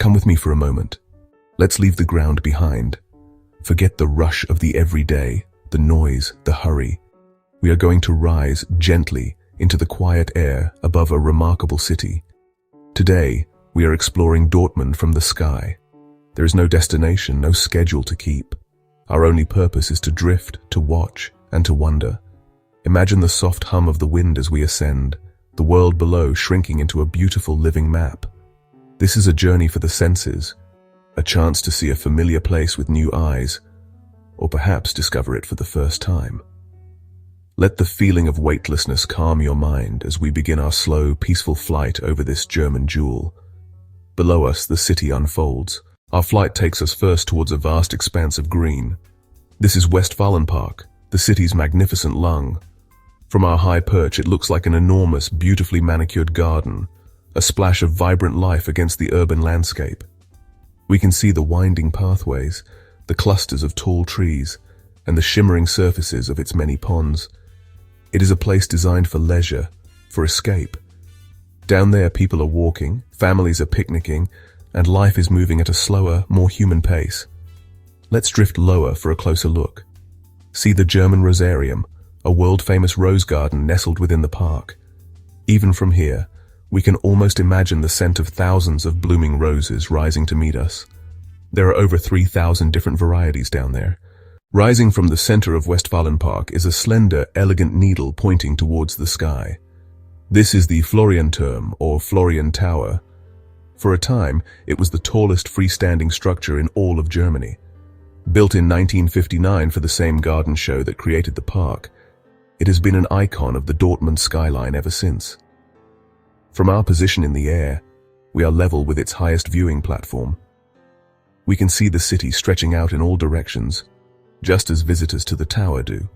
come with me for a moment. Let's leave the ground behind. Forget the rush of the everyday, the noise, the hurry. We are going to rise gently into the quiet air above a remarkable city. Today, we are exploring Dortmund from the sky. There is no destination, no schedule to keep. Our only purpose is to drift, to watch, and to wonder. Imagine the soft hum of the wind as we ascend, the world below shrinking into a beautiful living map. This is a journey for the senses, a chance to see a familiar place with new eyes, or perhaps discover it for the first time. Let the feeling of weightlessness calm your mind as we begin our slow, peaceful flight over this German jewel. Below us, the city unfolds. Our flight takes us first towards a vast expanse of green. This is Westfalenpark, the city's magnificent lung. From our high perch, it looks like an enormous, beautifully manicured garden, a splash of vibrant life against the urban landscape. We can see the winding pathways, the clusters of tall trees, and the shimmering surfaces of its many ponds. It is a place designed for leisure, for escape. Down there, people are walking, families are picnicking, and life is moving at a slower, more human pace. Let's drift lower for a closer look. See the German Rosarium, a world-famous rose garden nestled within the park. Even from here, we can almost imagine the scent of thousands of blooming roses rising to meet us. There are over 3,000 different varieties down there. Rising from the center of Westfalenpark is a slender, elegant needle pointing towards the sky. This is the Florianturm, or Florian Tower. For a time, it was the tallest freestanding structure in all of Germany. Built in 1959 for the same garden show that created the park, it has been an icon of the Dortmund skyline ever since. From our position in the air, we are level with its highest viewing platform. We can see the city stretching out in all directions, just as visitors to the tower do.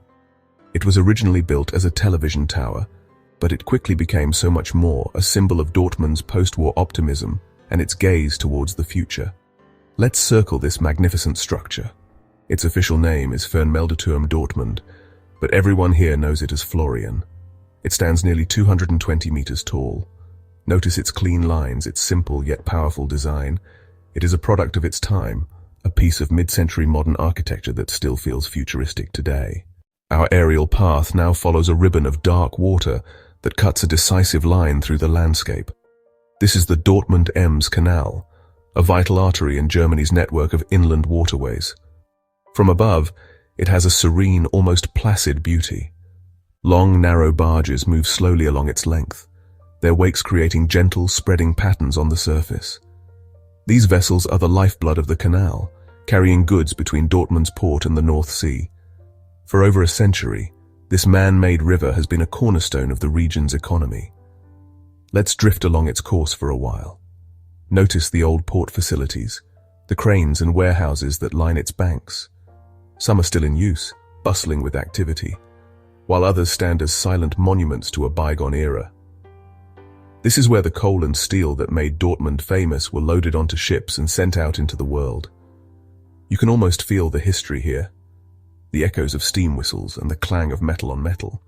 It was originally built as a television tower, but it quickly became so much more, a symbol of Dortmund's post-war optimism and its gaze towards the future. Let's circle this magnificent structure. Its official name is Fernmeldeturm Dortmund, but everyone here knows it as Florian. It stands nearly 220 meters tall. Notice its clean lines, its simple yet powerful design. It is a product of its time, a piece of mid-century modern architecture that still feels futuristic today. Our aerial path now follows a ribbon of dark water that cuts a decisive line through the landscape. This is the Dortmund-Ems Canal, a vital artery in Germany's network of inland waterways. From above, it has a serene, almost placid beauty. Long, narrow barges move slowly along its length, their wakes creating gentle, spreading patterns on the surface. These vessels are the lifeblood of the canal, carrying goods between Dortmund's port and the North Sea. For over a century, this man-made river has been a cornerstone of the region's economy. Let's drift along its course for a while. Notice the old port facilities, the cranes and warehouses that line its banks. Some are still in use, bustling with activity, while others stand as silent monuments to a bygone era. This is where the coal and steel that made Dortmund famous were loaded onto ships and sent out into the world. You can almost feel the history here, the echoes of steam whistles and the clang of metal on metal.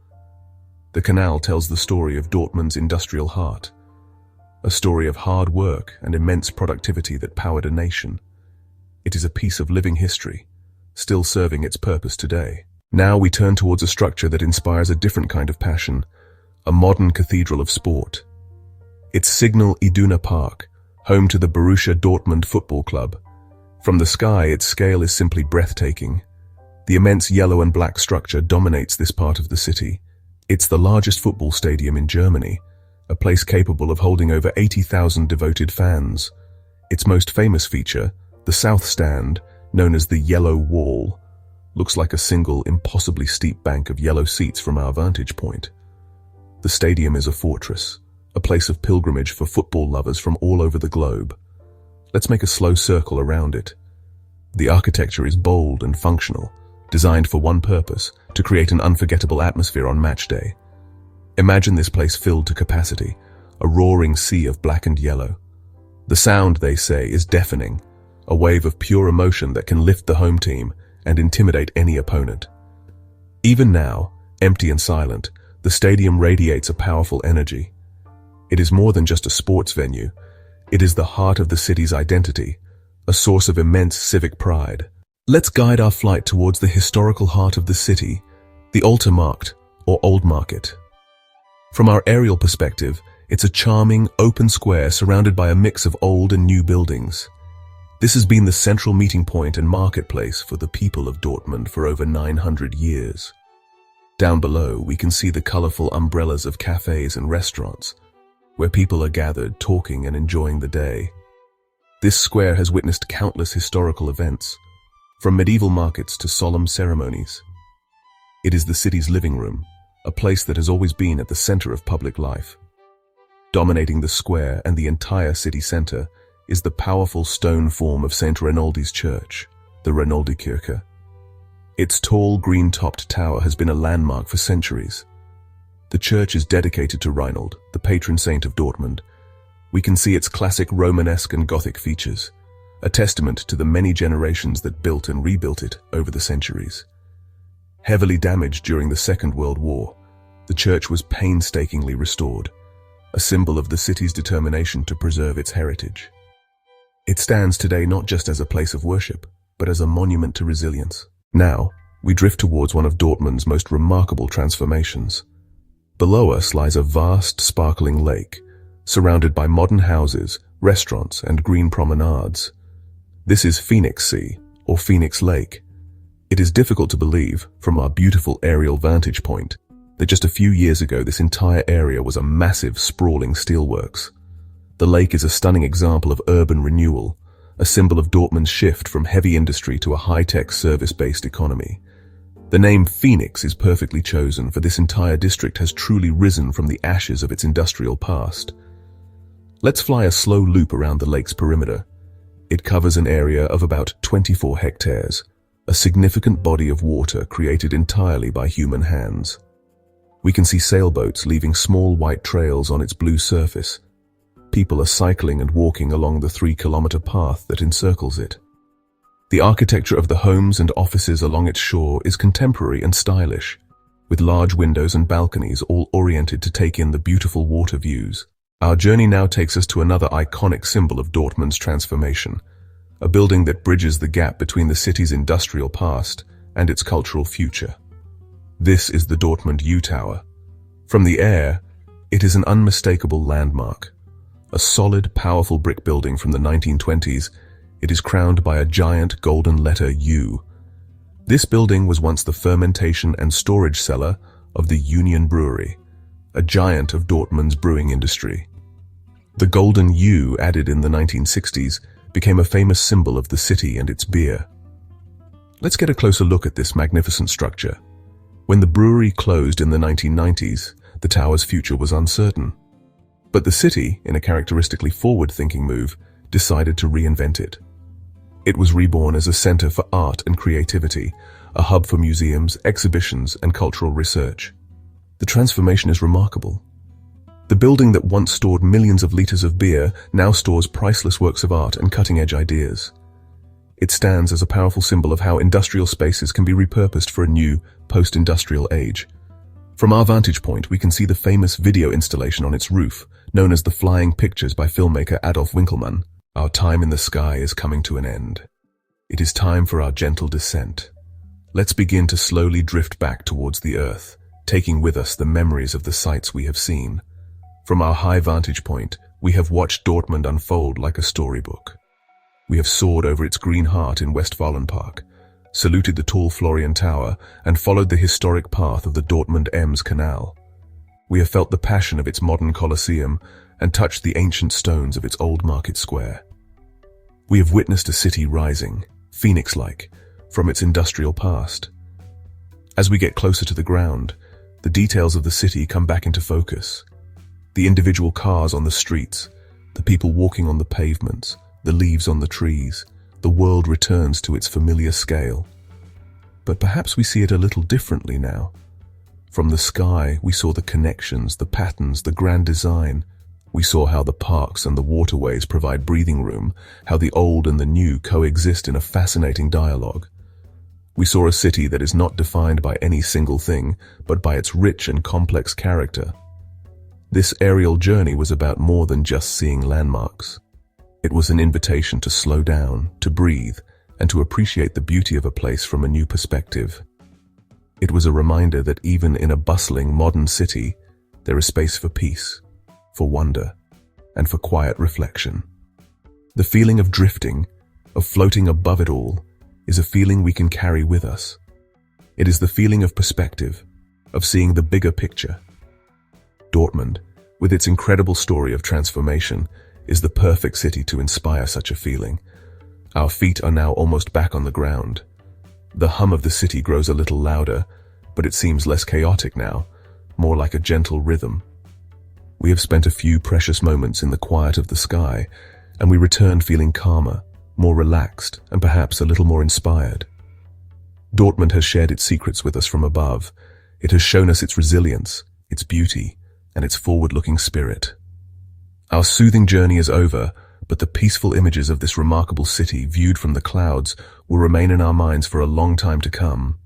The canal tells the story of Dortmund's industrial heart, a story of hard work and immense productivity that powered a nation. It is a piece of living history, still serving its purpose today. Now we turn towards a structure that inspires a different kind of passion, a modern cathedral of sport. Its signal Iduna Park, home to the Borussia Dortmund football club. From the sky, its scale is simply breathtaking. The immense yellow and black structure dominates this part of the city. It's the largest football stadium in Germany, a place capable of holding over 80,000 devoted fans. Its most famous feature, the south stand, known as the Yellow Wall, looks like a single, impossibly steep bank of yellow seats from our vantage point. The stadium is a fortress, a place of pilgrimage for football lovers from all over the globe. Let's make a slow circle around it. The architecture is bold and functional, designed for one purpose, to create an unforgettable atmosphere on match day. Imagine this place filled to capacity, a roaring sea of black and yellow. The sound, they say, is deafening, a wave of pure emotion that can lift the home team and intimidate any opponent. Even now, empty and silent, the stadium radiates a powerful energy. It is more than just a sports venue. It is the heart of the city's identity, a source of immense civic pride. Let's guide our flight towards the historical heart of the city, the Alter Markt, or Old Market. From our aerial perspective, it's a charming, open square surrounded by a mix of old and new buildings. This has been the central meeting point and marketplace for the people of Dortmund for over 900 years. Down below, we can see the colorful umbrellas of cafes and restaurants, where people are gathered, talking and enjoying the day. This square has witnessed countless historical events, from medieval markets to solemn ceremonies. It is the city's living room, a place that has always been at the center of public life. Dominating the square and the entire city center is the powerful stone form of St. Reinoldi's Church, the Reinoldikirche. Its tall, green-topped tower has been a landmark for centuries. The church is dedicated to Reinold, the patron saint of Dortmund. We can see its classic Romanesque and Gothic features, a testament to the many generations that built and rebuilt it over the centuries. Heavily damaged during the Second World War, the church was painstakingly restored, a symbol of the city's determination to preserve its heritage. It stands today not just as a place of worship, but as a monument to resilience. Now, we drift towards one of Dortmund's most remarkable transformations. Below us lies a vast, sparkling lake, surrounded by modern houses, restaurants, and green promenades. This is Phoenix Sea, or Phoenix Lake. It is difficult to believe, from our beautiful aerial vantage point, that just a few years ago this entire area was a massive, sprawling steelworks. The lake is a stunning example of urban renewal, a symbol of Dortmund's shift from heavy industry to a high-tech service-based economy. The name Phoenix is perfectly chosen, for this entire district has truly risen from the ashes of its industrial past. Let's fly a slow loop around the lake's perimeter. It covers an area of about 24 hectares, a significant body of water created entirely by human hands. We can see sailboats leaving small white trails on its blue surface. People are cycling and walking along the 3-kilometer path that encircles it. The architecture of the homes and offices along its shore is contemporary and stylish, with large windows and balconies all oriented to take in the beautiful water views. Our journey now takes us to another iconic symbol of Dortmund's transformation, a building that bridges the gap between the city's industrial past and its cultural future. This is the Dortmund U-Tower. From the air, it is an unmistakable landmark. A solid, powerful brick building from the 1920s, it is crowned by a giant golden letter U. This building was once the fermentation and storage cellar of the Union Brewery, a giant of Dortmund's brewing industry. The golden U, added in the 1960s, became a famous symbol of the city and its beer. Let's get a closer look at this magnificent structure. When the brewery closed in the 1990s, the tower's future was uncertain. But the city, in a characteristically forward-thinking move, decided to reinvent it. It was reborn as a center for art and creativity, a hub for museums, exhibitions, and cultural research. The transformation is remarkable. The building that once stored millions of liters of beer now stores priceless works of art and cutting-edge ideas. It stands as a powerful symbol of how industrial spaces can be repurposed for a new, post-industrial age. From our vantage point, we can see the famous video installation on its roof, known as the Flying Pictures by filmmaker Adolf Winkelmann. Our time in the sky is coming to an end. It is time for our gentle descent. Let's begin to slowly drift back towards the earth, taking with us the memories of the sights we have seen. From our high vantage point, we have watched Dortmund unfold like a storybook. We have soared over its green heart in Westfalenpark, saluted the tall Florian Tower, and followed the historic path of the Dortmund-Ems Canal. We have felt the passion of its modern Colosseum and touched the ancient stones of its old market square. We have witnessed a city rising, phoenix-like, from its industrial past. As we get closer to the ground, the details of the city come back into focus. The individual cars on the streets, the people walking on the pavements, the leaves on the trees, the world returns to its familiar scale. But perhaps we see it a little differently now. From the sky, we saw the connections, the patterns, the grand design. We saw how the parks and the waterways provide breathing room, how the old and the new coexist in a fascinating dialogue. We saw a city that is not defined by any single thing, but by its rich and complex character. This aerial journey was about more than just seeing landmarks. It was an invitation to slow down, to breathe, and to appreciate the beauty of a place from a new perspective. It was a reminder that even in a bustling modern city, there is space for peace, for wonder, and for quiet reflection. The feeling of drifting, of floating above it all, is a feeling we can carry with us. It is the feeling of perspective, of seeing the bigger picture. Dortmund, with its incredible story of transformation, is the perfect city to inspire such a feeling. Our feet are now almost back on the ground. The hum of the city grows a little louder, but it seems less chaotic now, more like a gentle rhythm. We have spent a few precious moments in the quiet of the sky, and we returned feeling calmer, more relaxed, and perhaps a little more inspired. Dortmund has shared its secrets with us from above. It has shown us its resilience, its beauty, and its forward-looking spirit. Our soothing journey is over, but the peaceful images of this remarkable city viewed from the clouds will remain in our minds for a long time to come.